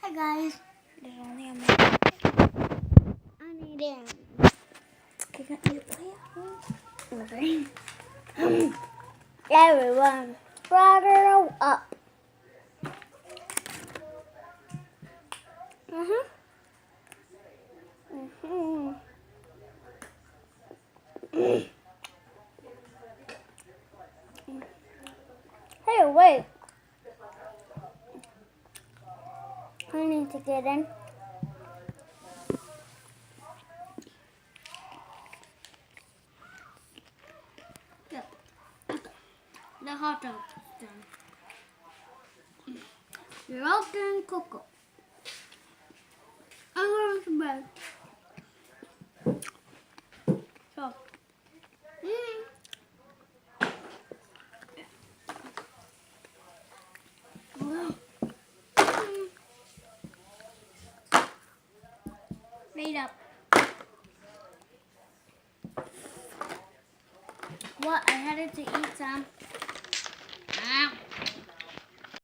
Hi guys. There's only a minute. I need it. You got me to play it? Okay. Everyone, throttle up. Hey, wait. I need to get in. Yep. The hot dog is done. You're all done, Coco. I'm going to bed. So. Made up. What? I had to eat some.